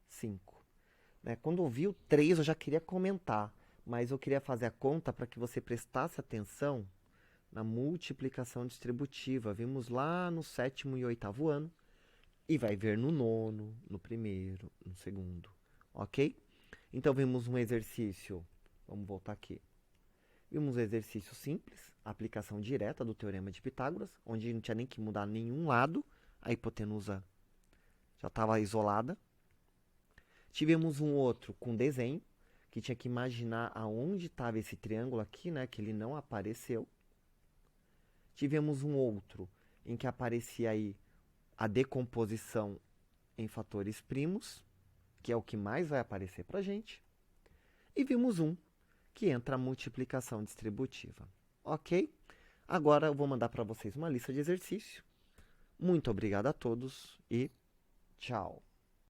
5. Né? Quando eu vi o 3, eu já queria comentar. Mas eu queria fazer a conta para que você prestasse atenção na multiplicação distributiva. Vimos lá no 7º e 8º ano. E vai ver no 9º, no 1º, no 2º. Ok? Então, vimos um exercício. Vamos voltar aqui. Vimos um exercício simples, a aplicação direta do Teorema de Pitágoras, onde não tinha nem que mudar nenhum lado. A hipotenusa já estava isolada. Tivemos um outro com desenho, que tinha que imaginar aonde estava esse triângulo aqui, né, que ele não apareceu. Tivemos um outro em que aparecia aí a decomposição em fatores primos, que é o que mais vai aparecer para a gente. E vimos um que entra a multiplicação distributiva. Ok? Agora eu vou mandar para vocês uma lista de exercício. Muito obrigado a todos e tchau!